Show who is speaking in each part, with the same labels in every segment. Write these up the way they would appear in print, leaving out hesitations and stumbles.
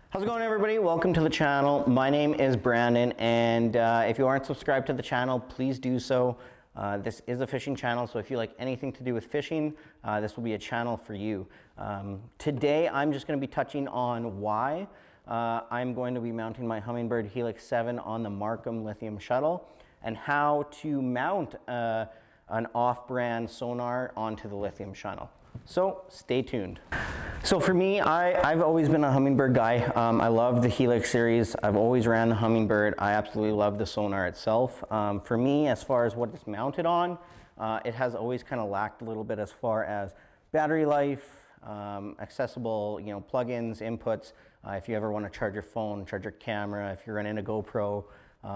Speaker 1: How's it going, everybody? Welcome to the channel. My name is Brandon, and if you aren't subscribed to the channel, please do so. This is a fishing channel, so if you like anything to do with fishing, this will be a channel for you. Today, I'm just going to be touching on why I'm going to be mounting my Humminbird Helix 7 on the Marcum Lithium Shuttle, and how to mount an off-brand sonar onto the Lithium Shuttle. So stay tuned. So for me, I've always been a Humminbird guy. I love the Helix series. I've always ran the Humminbird. I absolutely love the sonar itself. For me, as far as what it's mounted on, it has always kind of lacked a little bit as far as battery life, accessible, plugins, inputs. If you ever want to charge your phone, charge your camera, if you're running a GoPro,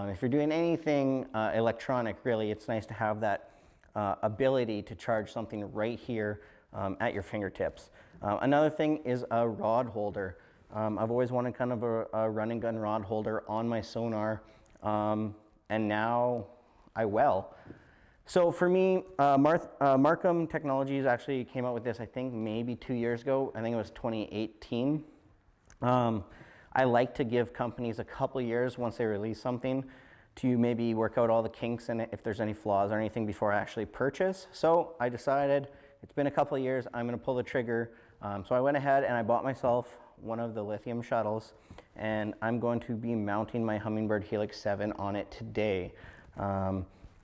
Speaker 1: if you're doing anything electronic, really, it's nice to have that ability to charge something right here at your fingertips. Another thing is a rod holder. I've always wanted kind of a run and gun rod holder on my sonar, and now I will. So for me, Marcum Technologies actually came out with this, I think maybe 2 years ago. I think it was 2018. I like to give companies a couple years once they release something to maybe work out all the kinks in it, if there's any flaws or anything, before I actually purchase. So I decided, it's been a couple of years, I'm going to pull the trigger. So I went ahead and I bought myself one of the lithium shuttles, and I'm going to be mounting my Humminbird Helix 7 on it today.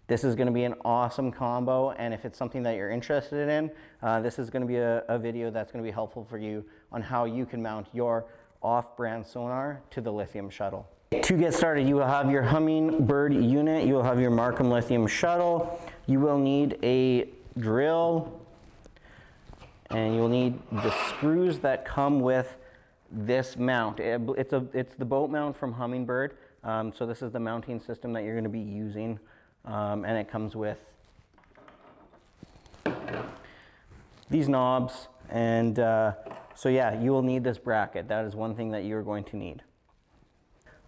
Speaker 1: This is going to be an awesome combo, and if it's something that you're interested in, this is going to be a video that's going to be helpful for you on how you can mount your off-brand sonar to the lithium shuttle. To get started, you will have your Humminbird unit, you will have your Marcum Lithium Shuttle, you will need a drill, and you'll need the screws that come with this mount. It's the boat mount from Humminbird, so this is the mounting system that you're going to be using, and it comes with these knobs, and so yeah, you will need this bracket. That is one thing that you're going to need.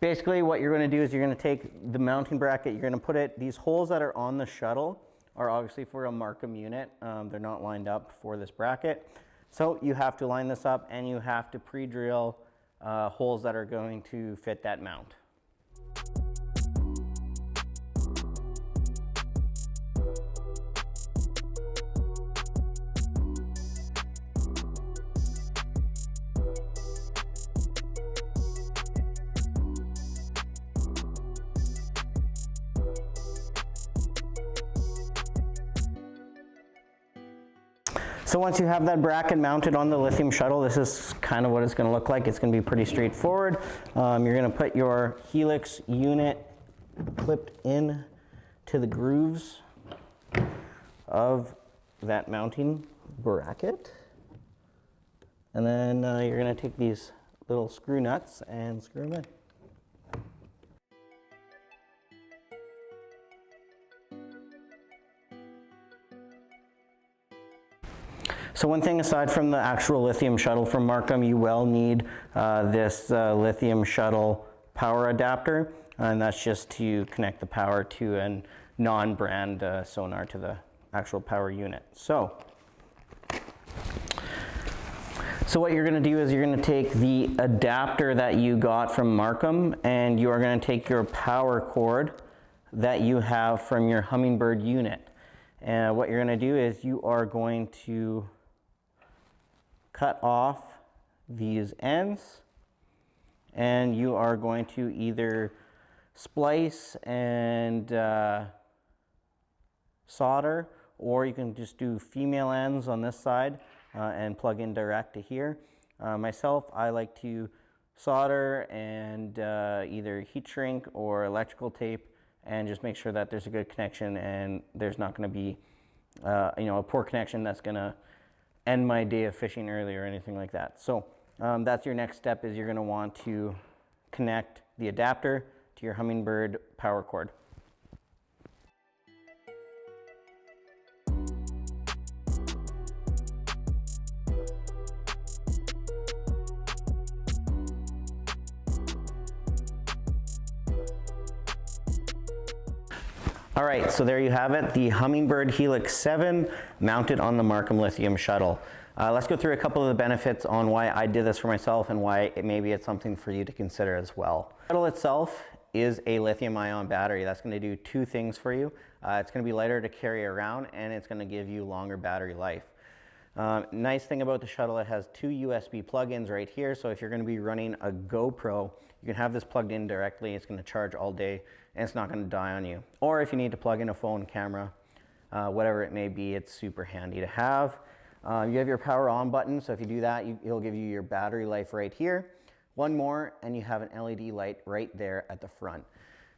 Speaker 1: Basically, what you're going to do is you're going to take the mounting bracket, you're going to put it, these holes that are on the shuttle are obviously for a Marcum unit. They're not lined up for this bracket. So you have to line this up, and you have to pre-drill holes that are going to fit that mount. So once you have that bracket mounted on the lithium shuttle, this is kind of what it's going to look like. It's going to be pretty straightforward. You're going to put your Helix unit clipped in to the grooves of that mounting bracket. And then you're going to take these little screw nuts and screw them in. So one thing aside from the actual lithium shuttle from Marcum, you will need this lithium shuttle power adapter, and that's just to connect the power to a non-brand sonar to the actual power unit. So what you're going to do is you're going to take the adapter that you got from Marcum, and you are going to take your power cord that you have from your Humminbird unit. And what you're going to do is you are going to cut off these ends, and you are going to either splice and solder, or you can just do female ends on this side and plug in direct to here. Myself, I like to solder and either heat shrink or electrical tape, and just make sure that there's a good connection and there's not going to be a poor connection that's going to end my day of fishing early or anything like that. So that's your next step, is you're going to want to connect the adapter to your Humminbird power cord. All right, so there you have it, the Humminbird Helix 7 mounted on the Marcum Lithium Shuttle. Let's go through a couple of the benefits on why I did this for myself and why maybe it's something for you to consider as well. The shuttle itself is a lithium-ion battery. That's going to do two things for you. It's going to be lighter to carry around, and it's going to give you longer battery life. Nice thing about the shuttle, it has two USB plug-ins right here, so if you're going to be running a GoPro, you can have this plugged in directly. It's going to charge all day, and it's not going to die on you. Or if you need to plug in a phone camera, whatever it may be, it's super handy to have. You have your power on button, so if you do that, it'll give you your battery life right here. One more, and you have an LED light right there at the front.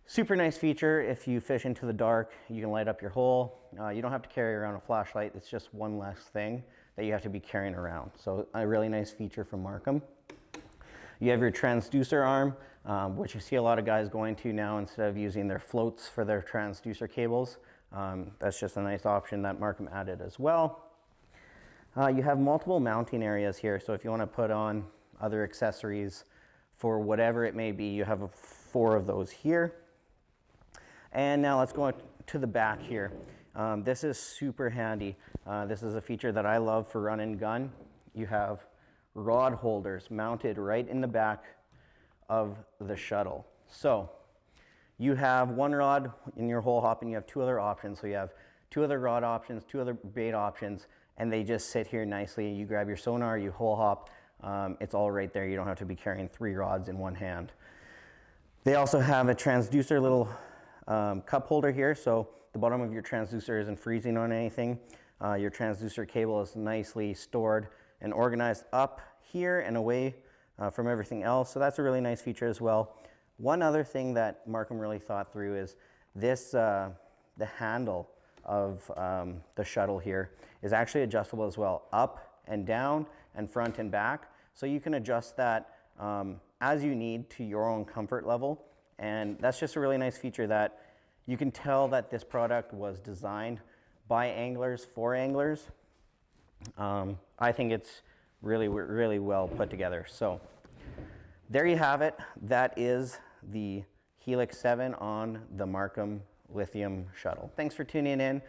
Speaker 1: Super nice feature. If you fish into the dark, you can light up your hole. You don't have to carry around a flashlight. It's just one less thing that you have to be carrying around. So a really nice feature from Marcum. You have your transducer arm, which you see a lot of guys going to now instead of using their floats for their transducer cables. That's just a nice option that Marcum added as well. You have multiple mounting areas here, so if you want to put on other accessories for whatever it may be, you have 4 of those here. And now let's go to the back here. This is super handy. This is a feature that I love for run and gun. You have rod holders mounted right in the back of the shuttle. So you have one rod in your hole hop and you have 2 other options. So you have 2 other rod options, 2 other bait options, and they just sit here nicely. You grab your sonar, you hole hop, it's all right there. You don't have to be carrying 3 rods in one hand. They also have a transducer little cup holder here, so the bottom of your transducer isn't freezing on anything. Your transducer cable is nicely stored and organized up here and away from everything else, so that's a really nice feature as well. One other thing that Marcum really thought through is this, the handle of the shuttle here is actually adjustable as well, up and down and front and back, so you can adjust that as you need to your own comfort level. And that's just a really nice feature that you can tell that this product was designed by anglers for anglers. I think it's really, really well put together. So there you have it. That is the Helix 7 on the Marcum Lithium Shuttle. Thanks for tuning in.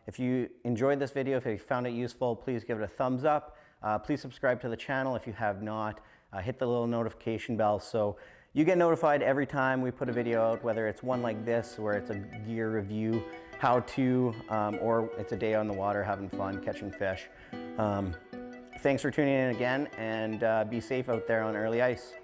Speaker 1: If you enjoyed this video, if you found it useful, please give it a thumbs up. Please subscribe to the channel if you have not. Hit the little notification bell so you get notified every time we put a video out, whether it's one like this where it's a gear review, how to, or it's a day on the water having fun catching fish. Thanks for tuning in again, and be safe out there on early ice.